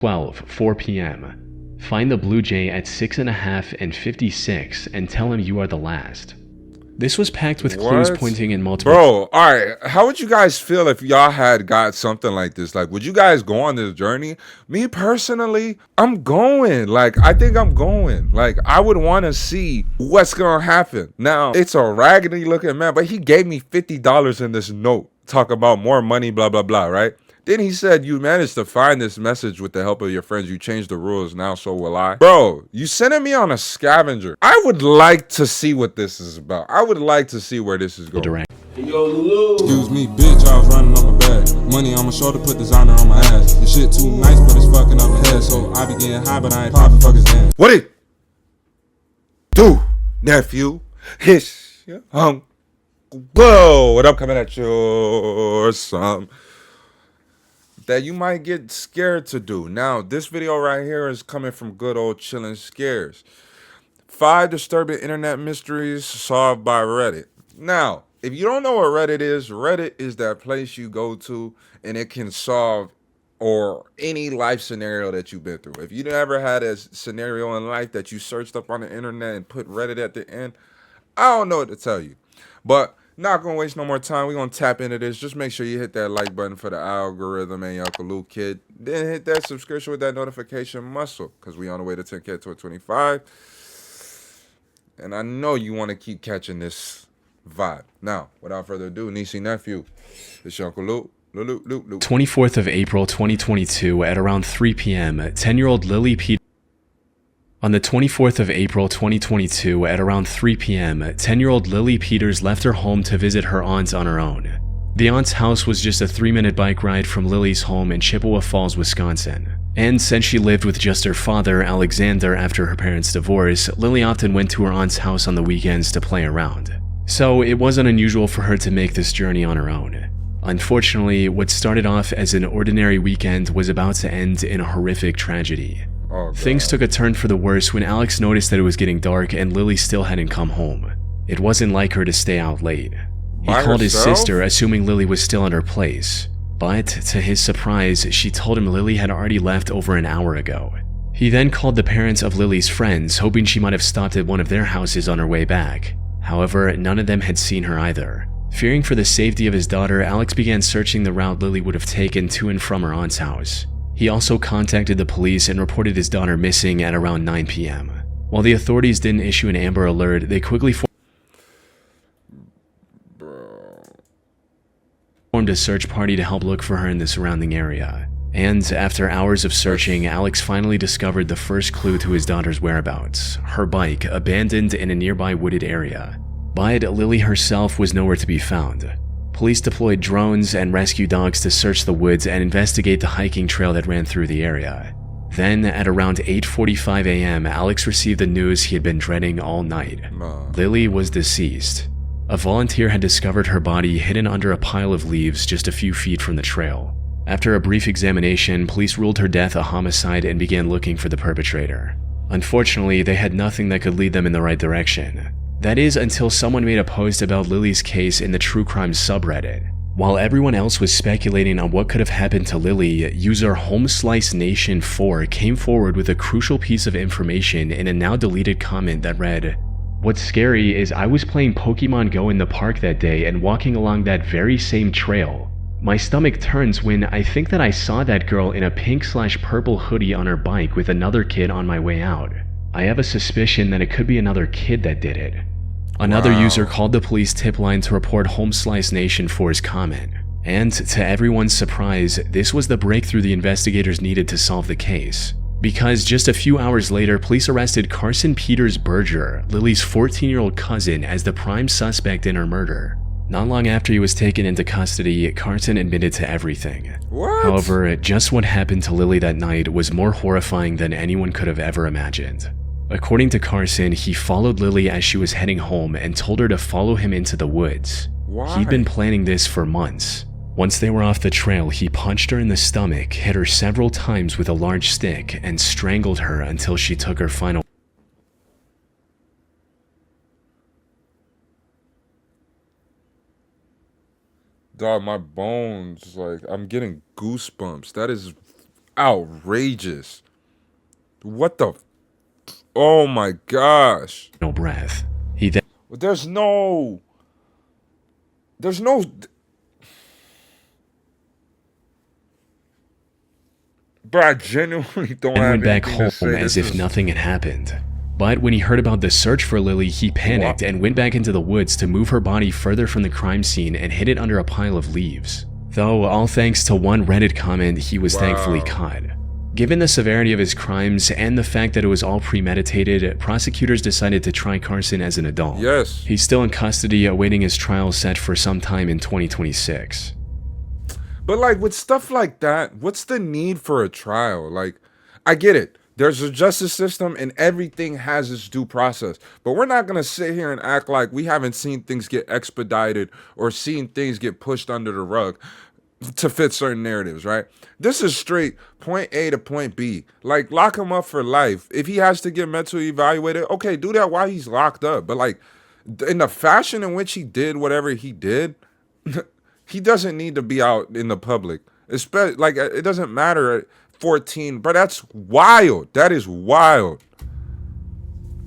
4 p.m. Find the Blue Jay at 6.5 and 56 and tell him you are the last. This was packed with clues pointing in multiple... Bro, alright, how would you guys feel if y'all had got something like this? Like, would you guys go on this journey? Me personally, I'm going. Like, I think I'm going. Like, I would want to see what's gonna happen. Now, it's a raggedy looking man, but he gave me $50 in this note. Talk about more money, blah, blah, blah, right? Then he said, you managed to find this message with the help of your friends. You changed the rules. Now so will I. Bro, you sending me on a scavenger. I would like to see what this is about. I would like to see where this is going. Yo, Lulu. Excuse me, bitch, I was running on my back. Money on my shoulder, put designer on my ass. This shit too nice, but it's fucking up my head. So I be getting high, but I ain't popping fuckers in. What it do, nephew? Hish, whoa, what up coming at you or something that you might get scared to do. Now, this video right here is coming from good old Chillin' Scares. 5 disturbing internet mysteries solved by Reddit. Now, if you don't know what Reddit is that place you go to and it can solve or any life scenario that you've been through. If you never had a scenario in life that you searched up on the internet and put Reddit at the end, I don't know what to tell you. But not gonna waste no more time. We're gonna tap into this. Just make sure you hit that like button for the algorithm and your Uncle Luke kid. Then hit that subscription with that notification muscle, because we on the way to 10K to 25. And I know you want to keep catching this vibe. Now, without further ado, niece nephew, it's your Uncle Luke. 24th of April 2022 at around 3 p.m. 10-year-old Lily Peters. On the 24th of April 2022 at around 3 p.m., 10-year-old Lily Peters left her home to visit her aunt on her own. The aunt's house was just a 3-minute bike ride from Lily's home in Chippewa Falls, Wisconsin. And since she lived with just her father, Alexander, after her parents' divorce, Lily often went to her aunt's house on the weekends to play around. So it wasn't unusual for her to make this journey on her own. Unfortunately, what started off as an ordinary weekend was about to end in a horrific tragedy. Things took a turn for the worse when Alex noticed that it was getting dark and Lily still hadn't come home. It wasn't like her to stay out late. He called his sister, assuming Lily was still at her place. But, to his surprise, she told him Lily had already left over an hour ago. He then called the parents of Lily's friends, hoping she might have stopped at one of their houses on her way back. However, none of them had seen her either. Fearing for the safety of his daughter, Alex began searching the route Lily would have taken to and from her aunt's house. He also contacted the police and reported his daughter missing at around 9 p.m. While the authorities didn't issue an Amber Alert, they quickly formed a search party to help look for her in the surrounding area. And after hours of searching, Alex finally discovered the first clue to his daughter's whereabouts: her bike, abandoned in a nearby wooded area. But Lily herself was nowhere to be found. Police deployed drones and rescue dogs to search the woods and investigate the hiking trail that ran through the area. Then, at around 8:45 a.m., Alex received the news he had been dreading all night. Lily was deceased. A volunteer had discovered her body hidden under a pile of leaves just a few feet from the trail. After a brief examination, police ruled her death a homicide and began looking for the perpetrator. Unfortunately, they had nothing that could lead them in the right direction. That is, until someone made a post about Lily's case in the true crime subreddit. While everyone else was speculating on what could have happened to Lily, user HomesliceNation4 came forward with a crucial piece of information in a now deleted comment that read, "What's scary is I was playing Pokemon Go in the park that day and walking along that very same trail. My stomach turns when I think that I saw that girl in a pink/purple hoodie on her bike with another kid on my way out. I have a suspicion that it could be another kid that did it." Another user called the police tip line to report HomesliceNation4's comment. And to everyone's surprise, this was the breakthrough the investigators needed to solve the case. Because just a few hours later, police arrested Carson Peters Berger, Lily's 14-year-old cousin, as the prime suspect in her murder. Not long after he was taken into custody, Carson admitted to everything. However, just what happened to Lily that night was more horrifying than anyone could have ever imagined. According to Carson, he followed Lily as she was heading home and told her to follow him into the woods. He'd been planning this for months. Once they were off the trail, he punched her in the stomach, hit her several times with a large stick, and strangled her until she took her final. Dog, my bones, like, I'm getting goosebumps. That is outrageous. What the? Oh my gosh. No breath. He then There's no. Bro, I genuinely don't have went back anything home to say. as This if is- nothing had happened. But when he heard about the search for Lily, he panicked and went back into the woods to move her body further from the crime scene and hid it under a pile of leaves. Though, all thanks to one Reddit comment, he was thankfully caught. Given the severity of his crimes and the fact that it was all premeditated, prosecutors decided to try Carson as an adult. Yes. He's still in custody awaiting his trial set for sometime in 2026. But like with stuff like that, what's the need for a trial? Like, I get it. There's a justice system and everything has its due process. But we're not going to sit here and act like we haven't seen things get expedited or seen things get pushed under the rug to fit certain narratives, right? This is straight point A to point B. Like, lock him up for life. If he has to get mentally evaluated, okay, do that while he's locked up. But like, in the fashion in which he did whatever he did, he doesn't need to be out in the public. Especially, like, it doesn't matter at 14, but that's wild. That is wild.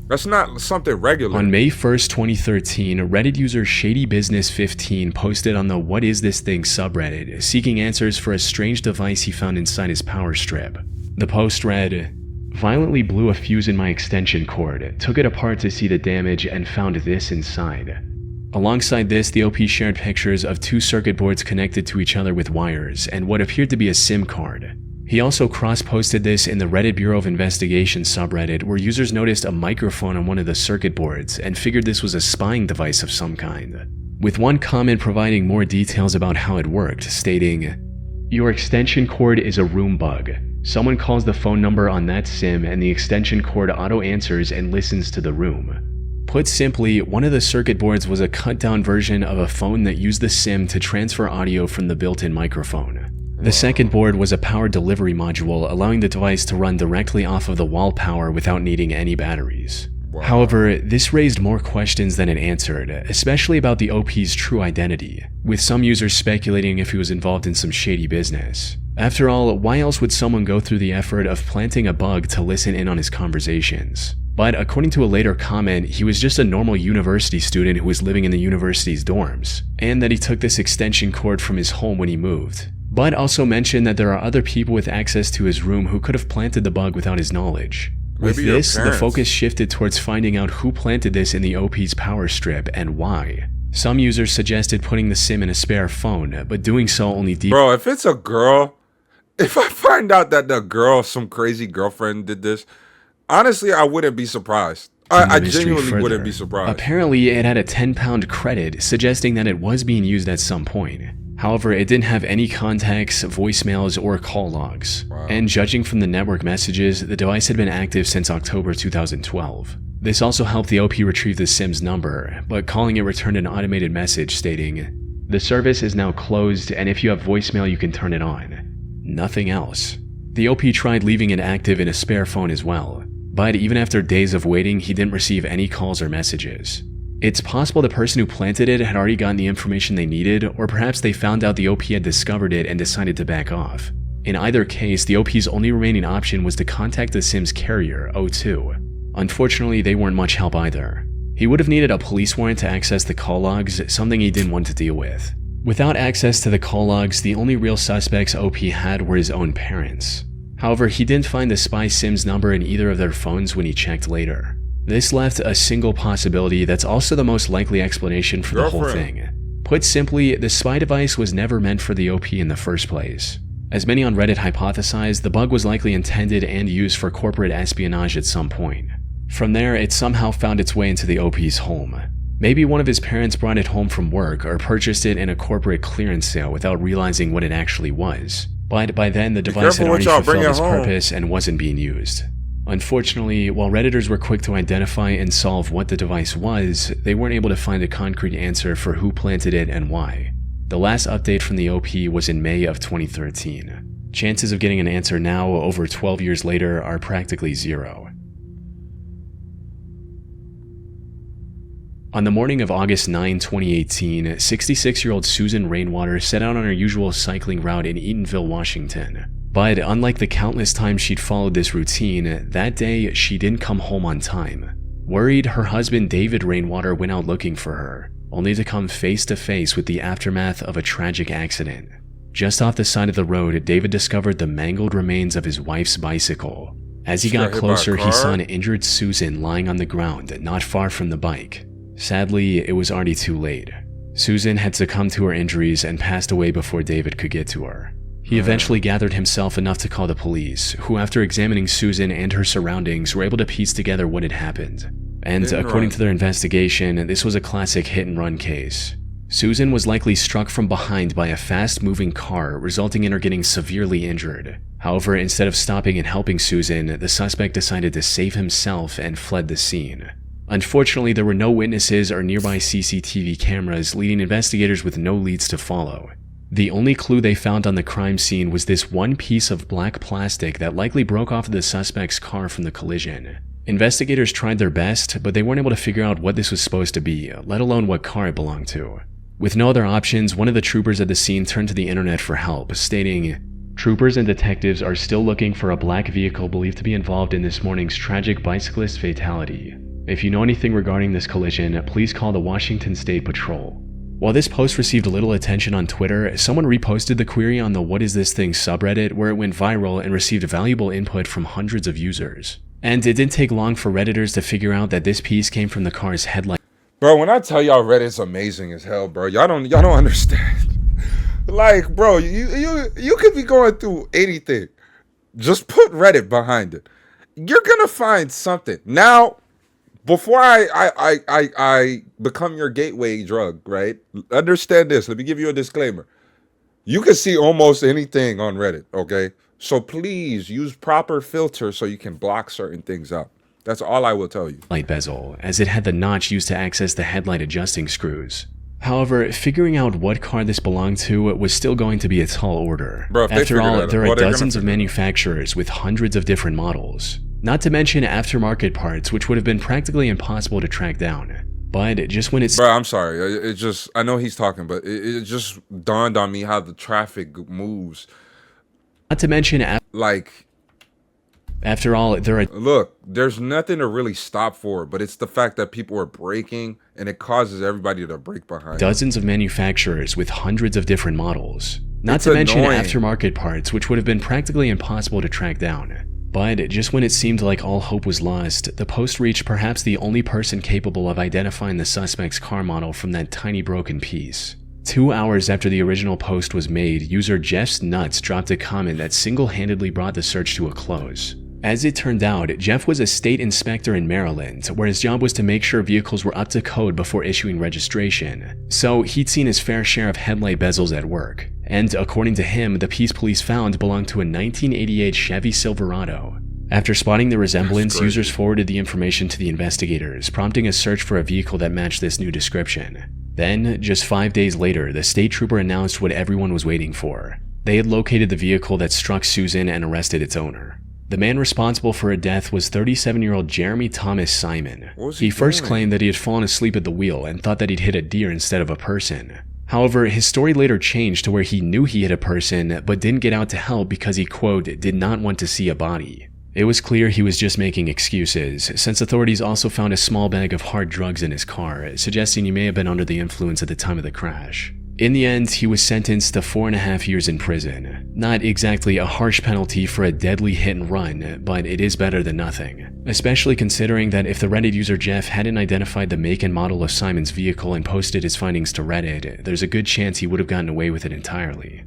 That's not something regular. On May 1st, 2013, Reddit user ShadyBusiness15 posted on the What Is This Thing subreddit, seeking answers for a strange device he found inside his power strip. The post read, "Violently blew a fuse in my extension cord, took it apart to see the damage, and found this inside." Alongside this, the OP shared pictures of two circuit boards connected to each other with wires, and what appeared to be a SIM card. He also cross-posted this in the Reddit Bureau of Investigation subreddit, where users noticed a microphone on one of the circuit boards and figured this was a spying device of some kind. With one comment providing more details about how it worked, stating, "Your extension cord is a room bug. Someone calls the phone number on that SIM and the extension cord auto-answers and listens to the room." Put simply, one of the circuit boards was a cut-down version of a phone that used the SIM to transfer audio from the built-in microphone. The second board was a power delivery module, allowing the device to run directly off of the wall power without needing any batteries. However, this raised more questions than it answered, especially about the OP's true identity, with some users speculating if he was involved in some shady business. After all, why else would someone go through the effort of planting a bug to listen in on his conversations? But according to a later comment, he was just a normal university student who was living in the university's dorms, and that he took this extension cord from his home when he moved. But also mentioned that there are other people with access to his room who could have planted the bug without his knowledge. With Maybe your this, the parents. focus shifted towards finding out who planted this in the OP's power strip and why. Some users suggested putting the SIM in a spare phone, but doing so only Bro, if it's a girl, if I find out that the girl, some crazy girlfriend did this, honestly, I wouldn't be surprised. I the mystery genuinely further. wouldn't be surprised. Apparently, it had a 10-pound credit, suggesting that it was being used at some point. However, it didn't have any contacts, voicemails, or call logs. Wow. And judging from the network messages, the device had been active since October 2012. This also helped the OP retrieve the SIM's number, but calling it returned an automated message stating, "The service is now closed, and if you have voicemail, you can turn it on." Nothing else. The OP tried leaving it active in a spare phone as well, but even after days of waiting, he didn't receive any calls or messages. It's possible the person who planted it had already gotten the information they needed, or perhaps they found out the OP had discovered it and decided to back off. In either case, the OP's only remaining option was to contact the SIM's carrier, O2. Unfortunately, they weren't much help either. He would have needed a police warrant to access the call logs, something he didn't want to deal with. Without access to the call logs, the only real suspects OP had were his own parents. However, he didn't find the spy SIM's number in either of their phones when he checked later. This left a single possibility that's also the most likely explanation for the whole thing. Put simply, the spy device was never meant for the OP in the first place. As many on Reddit hypothesized, the bug was likely intended and used for corporate espionage at some point. From there, it somehow found its way into the OP's home. Maybe one of his parents brought it home from work or purchased it in a corporate clearance sale without realizing what it actually was. But by then, the device had already fulfilled its purpose and wasn't being used. Unfortunately, while Redditors were quick to identify and solve what the device was, they weren't able to find a concrete answer for who planted it and why. The last update from the OP was in May of 2013. Chances of getting an answer now, over 12 years later, are practically zero. On the morning of August 9, 2018, 66-year-old Susan Rainwater set out on her usual cycling route in Eatonville, Washington. But unlike the countless times she'd followed this routine, that day she didn't come home on time. Worried, her husband David Rainwater went out looking for her, only to come face to face with the aftermath of a tragic accident. Just off the side of the road, David discovered the mangled remains of his wife's bicycle. As he got closer, he saw an injured Susan lying on the ground not far from the bike. Sadly, it was already too late. Susan had succumbed to her injuries and passed away before David could get to her. He eventually gathered himself enough to call the police, who after examining Susan and her surroundings were able to piece together what had happened. And according to their investigation, this was a classic hit-and-run case. Susan was likely struck from behind by a fast-moving car, resulting in her getting severely injured. However, instead of stopping and helping Susan, the suspect decided to save himself and fled the scene. Unfortunately, there were no witnesses or nearby CCTV cameras, leaving investigators with no leads to follow. The only clue they found on the crime scene was this one piece of black plastic that likely broke off of the suspect's car from the collision. Investigators tried their best, but they weren't able to figure out what this was supposed to be, let alone what car it belonged to. With no other options, one of the troopers at the scene turned to the internet for help, stating, "Troopers and detectives are still looking for a black vehicle believed to be involved in this morning's tragic bicyclist fatality. If you know anything regarding this collision, please call the Washington State Patrol." While this post received little attention on Twitter, someone reposted the query on the What Is This Thing subreddit, where it went viral and received valuable input from hundreds of users. And it didn't take long for Redditors to figure out that this piece came from the car's headlight. Bro, when I tell y'all Reddit's amazing as hell, bro, y'all don't understand. Like, bro, you could be going through anything. Just put Reddit behind it. You're gonna find something. Now, before I become your gateway drug, right? Understand this. Let me give you a disclaimer. You can see almost anything on Reddit, okay? So please use proper filters so you can block certain things out. That's all I will tell you. Light bezel, as it had the notch used to access the headlight adjusting screws. However, figuring out what car this belonged to was still going to be a tall order. Bro, after all, there are dozens of manufacturers with hundreds of different models. Not to mention aftermarket parts, which would have been practically impossible to track down. But just when it's... Bro, I'm sorry. I know he's talking, but it just dawned on me how the traffic moves. Not to mention... After all, there are... Look, there's nothing to really stop for, but it's the fact that people are braking, and it causes everybody to brake behind. Dozens of manufacturers with hundreds of different models. Not to mention aftermarket parts, which would have been practically impossible to track down. But just when it seemed like all hope was lost, the post reached perhaps the only person capable of identifying the suspect's car model from that tiny broken piece. 2 hours after the original post was made, user Jeff's Nuts dropped a comment that single-handedly brought the search to a close. As it turned out, Jeff was a state inspector in Maryland, where his job was to make sure vehicles were up to code before issuing registration. So he'd seen his fair share of headlight bezels at work. And according to him, the piece police found belonged to a 1988 Chevy Silverado. After spotting the resemblance, users forwarded the information to the investigators, prompting a search for a vehicle that matched this new description. Then, just 5 days later, the state trooper announced what everyone was waiting for. They had located the vehicle that struck Susan and arrested its owner. The man responsible for her death was 37-year-old Jeremy Thomas Simon. He first claimed that he had fallen asleep at the wheel and thought that he'd hit a deer instead of a person. However, his story later changed to where he knew he hit a person, but didn't get out to help because he, quote, did not want to see a body. It was clear he was just making excuses, since authorities also found a small bag of hard drugs in his car, suggesting he may have been under the influence at the time of the crash. In the end, he was sentenced to 4.5 years in prison. Not exactly a harsh penalty for a deadly hit and run, but it is better than nothing. Especially considering that if the Reddit user Jeff hadn't identified the make and model of Simon's vehicle and posted his findings to Reddit, there's a good chance he would have gotten away with it entirely.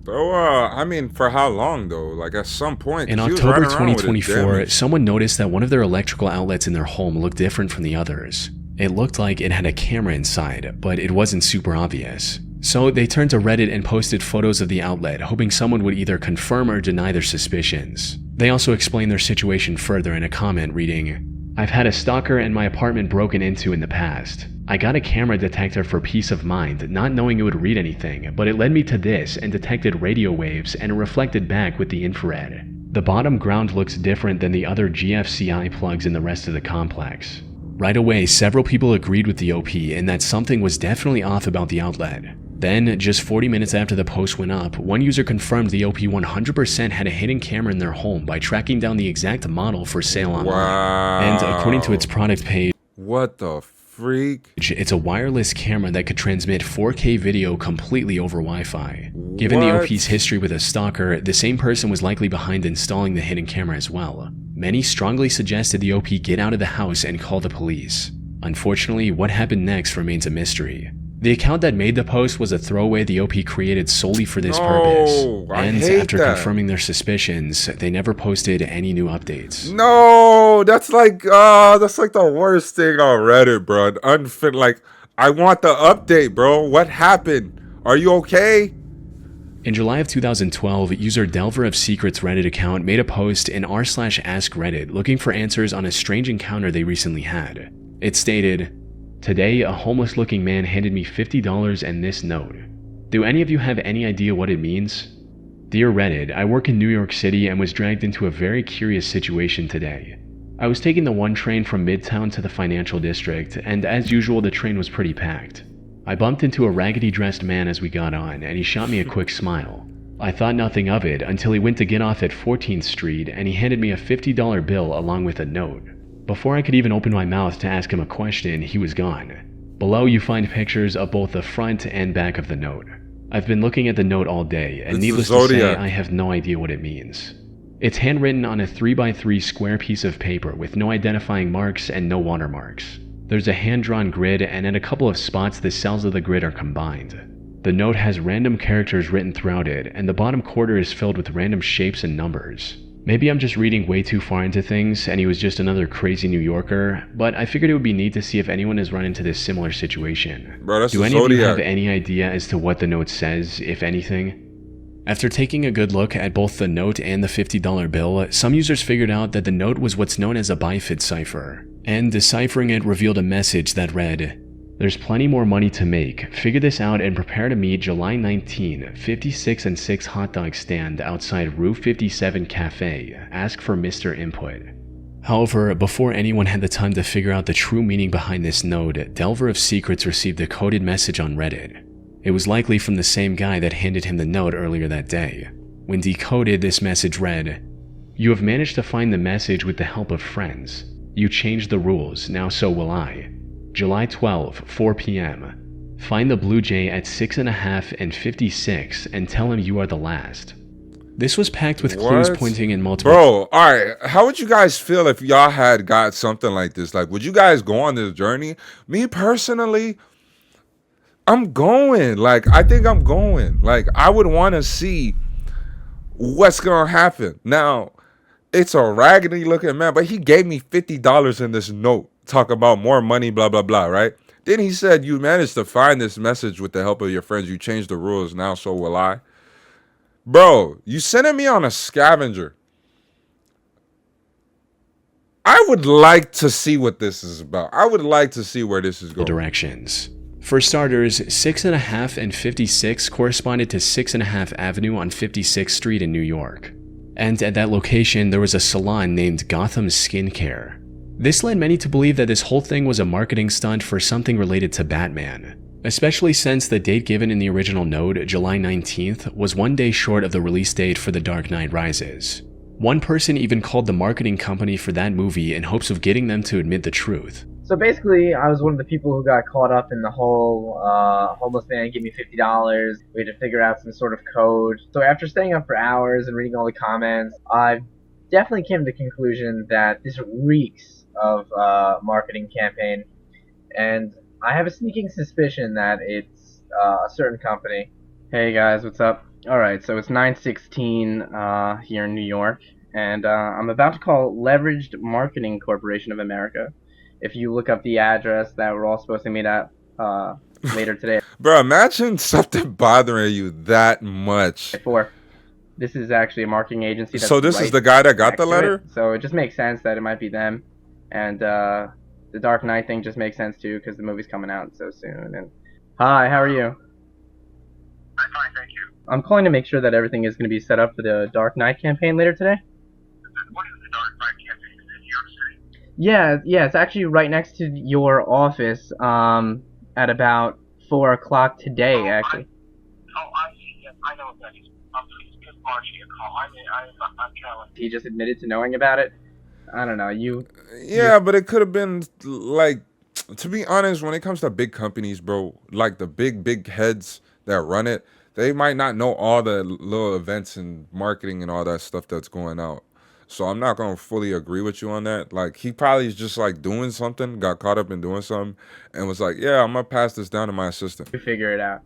Bro, I mean, for how long though? Like at some point. In October 2024, someone noticed that one of their electrical outlets in their home looked different from the others. It looked like it had a camera inside, but it wasn't super obvious. So they turned to Reddit and posted photos of the outlet, hoping someone would either confirm or deny their suspicions. They also explained their situation further in a comment reading, "I've had a stalker in my apartment broken into in the past. I got a camera detector for peace of mind, not knowing it would read anything, but it led me to this and detected radio waves and reflected back with the infrared. The bottom ground looks different than the other GFCI plugs in the rest of the complex." Right away, several people agreed with the OP in that something was definitely off about the outlet. Then, just 40 minutes after the post went up, one user confirmed the OP 100% had a hidden camera in their home by tracking down the exact model for sale online. Wow. And according to its product page, what the freak? It's a wireless camera that could transmit 4K video completely over Wi-Fi. Given the OP's history with a stalker, the same person was likely behind installing the hidden camera as well. Many strongly suggested the OP get out of the house and call the police. Unfortunately, what happened next remains a mystery. The account that made the post was a throwaway the OP created solely for this purpose. And after confirming their suspicions, they never posted any new updates. No, that's like the worst thing on Reddit, bro. Unfit, like, I want the update, bro. What happened? Are you okay? In July of 2012, user Delver of Secrets Reddit account made a post in r/askreddit looking for answers on a strange encounter they recently had. It stated, "Today, a homeless-looking man handed me $50 and this note. Do any of you have any idea what it means? Dear Reddit, I work in New York City and was dragged into a very curious situation today. I was taking the 1 train from Midtown to the financial district, and as usual, the train was pretty packed. I bumped into a raggedy-dressed man as we got on, and he shot me a quick smile. I thought nothing of it until he went to get off at 14th Street, and he handed me a $50 bill along with a note. Before I could even open my mouth to ask him a question, he was gone. Below you find pictures of both the front and back of the note. I've been looking at the note all day, and needless to say, I have no idea what it means. It's handwritten on a 3x3 square piece of paper with no identifying marks and no watermarks. There's a hand-drawn grid, and at a couple of spots the cells of the grid are combined. The note has random characters written throughout it, and the bottom quarter is filled with random shapes and numbers. Maybe I'm just reading way too far into things, and he was just another crazy New Yorker, but I figured it would be neat to see if anyone has run into this similar situation. Bro, that's Do any of you have any idea as to what the note says, if anything?" After taking a good look at both the note and the $50 bill, some users figured out that the note was what's known as a bifid cipher, and deciphering it revealed a message that read, "There's plenty more money to make. Figure this out and prepare to meet July 19, 56 and 6 hot dog stand outside Rue 57 Cafe. Ask for Mr. Input." However, before anyone had the time to figure out the true meaning behind this note, Delver of Secrets received a coded message on Reddit. It was likely from the same guy that handed him the note earlier that day. When decoded, this message read, "You have managed to find the message with the help of friends. You changed the rules, now so will I. July 12, 4 p.m. Find the Blue Jay at 6.5 and 56 and tell him you are the last." This was packed with clues pointing in multiple... Bro, alright, how would you guys feel if y'all had got something like this? Like, would you guys go on this journey? Me personally, I'm going. Like, I think I'm going. Like, I would want to see what's going to happen. Now, it's a raggedy looking man, but he gave me $50 in this note. Talk about more money, blah, blah, blah, right? Then he said, "You managed to find this message with the help of your friends. You changed the rules, now so will I." Bro, you sending me on a scavenger. I would like to see what this is about. I would like to see where this is going. Directions. For starters, 6.5 and 56 corresponded to 6.5 Avenue on 56th Street in New York. And at that location, there was a salon named Gotham Skincare. This led many to believe that this whole thing was a marketing stunt for something related to Batman, especially since the date given in the original note, July 19th, was 1 day short of the release date for The Dark Knight Rises. One person even called the marketing company for that movie in hopes of getting them to admit the truth. So basically, I was one of the people who got caught up in the whole homeless man give me $50. We had to figure out some sort of code. So after staying up for hours and reading all the comments, I definitely came to the conclusion that this reeks of marketing campaign. And I have a sneaking suspicion that it's a certain company. Hey guys, what's up? Alright, so it's 9:16 here in New York. And I'm about to call Leveraged Marketing Corporation of America. If you look up the address that we're all supposed to meet at later today. Bro, imagine something bothering you that much. This is actually a marketing agency. So this is the guy that got the letter? So it just makes sense that it might be them. And the Dark Knight thing just makes sense too because the movie's coming out so soon. And hi, how are you? I'm fine, thank you. I'm calling to make sure that everything is going to be set up for the Dark Knight campaign later today. What is the Dark Knight campaign? Is it New York City? Yeah, it's actually right next to your office at about 4 o'clock today, actually. I know that he's launching a call. I'm telling you. He just admitted to knowing about it. I don't know. Yeah, but it could have been like, to be honest, when it comes to big companies, bro, like the big heads that run it, they might not know all the little events and marketing and all that stuff that's going out. So I'm not gonna fully agree with you on that. Like, he probably is just like doing something, got caught up in doing something, and was like, yeah, I'm gonna pass this down to my assistant. You figure it out.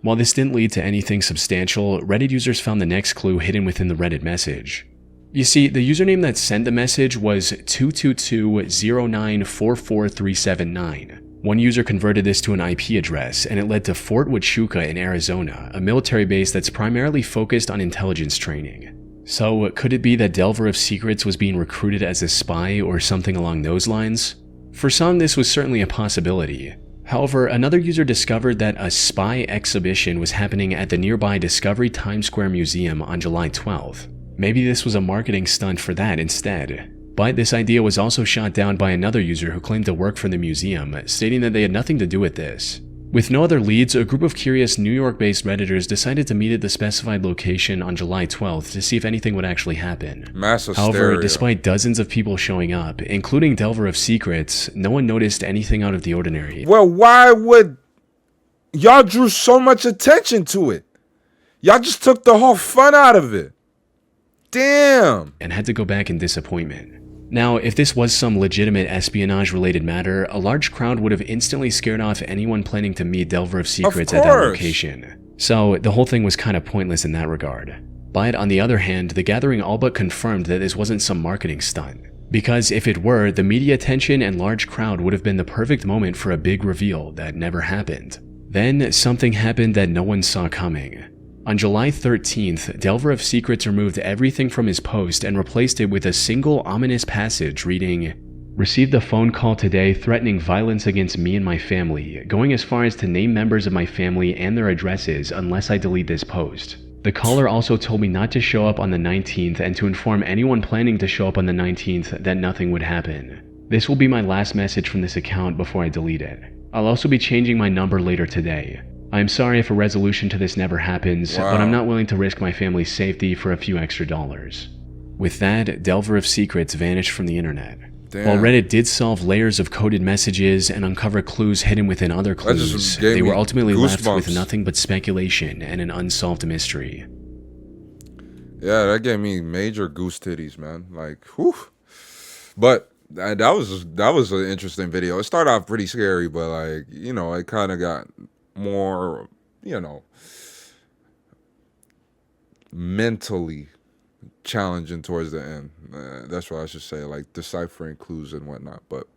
While this didn't lead to anything substantial, Reddit users found the next clue hidden within the Reddit message. You see, the username that sent the message was 222-09-44379. One user converted this to an IP address, and it led to Fort Huachuca in Arizona, a military base that's primarily focused on intelligence training. So, could it be that Delver of Secrets was being recruited as a spy or something along those lines? For some, this was certainly a possibility. However, another user discovered that a spy exhibition was happening at the nearby Discovery Times Square Museum on July 12th. Maybe this was a marketing stunt for that instead. But this idea was also shot down by another user who claimed to work for the museum, stating that they had nothing to do with this. With no other leads, a group of curious New York-based Redditors decided to meet at the specified location on July 12th to see if anything would actually happen. Mass However, hysteria. despite dozens of people showing up, including Delver of Secrets, no one noticed anything out of the ordinary. Well, why would y'all drew so much attention to it? Y'all just took the whole fun out of it. Damn. And had to go back in disappointment. Now, if this was some legitimate espionage-related matter, a large crowd would have instantly scared off anyone planning to meet Delver of Secrets at that location. So, the whole thing was kind of pointless in that regard. But on the other hand, the gathering all but confirmed that this wasn't some marketing stunt. Because if it were, the media attention and large crowd would have been the perfect moment for a big reveal that never happened. Then, something happened that no one saw coming. On July 13th, Delver of Secrets removed everything from his post and replaced it with a single ominous passage reading, "Received a phone call today threatening violence against me and my family, going as far as to name members of my family and their addresses unless I delete this post. The caller also told me not to show up on the 19th and to inform anyone planning to show up on the 19th that nothing would happen. This will be my last message from this account before I delete it. I'll also be changing my number later today. I'm sorry if a resolution to this never happens, but I'm not willing to risk my family's safety for a few extra dollars." With that, Delver of Secrets vanished from the internet. Damn. While Reddit did solve layers of coded messages and uncover clues hidden within other clues, they were ultimately left with nothing but speculation and an unsolved mystery. Yeah, that gave me major goose titties, man. Like, whew. But that was an interesting video. It started off pretty scary, but like, you know, it kind of got more, you know, mentally challenging towards the end. That's what I should say, like deciphering clues and whatnot. But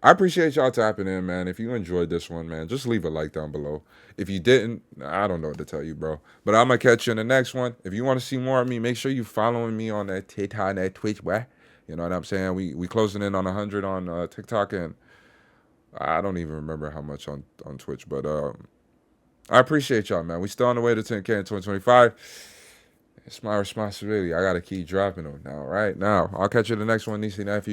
I appreciate y'all tapping in, man. If you enjoyed this one, man, just leave a like down below. If you didn't, I don't know what to tell you, bro. But I'm gonna catch you in the next one. If you want to see more of me, make sure you following me on that TikTok and that Twitch, boy. You know what I'm saying? We closing in on 100 on TikTok, and I don't even remember how much on Twitch. But I appreciate y'all, man. We still on the way to 10K in 2025. It's my responsibility. I gotta keep dropping them now, right? Now, I'll catch you in the next one, niece and nephew.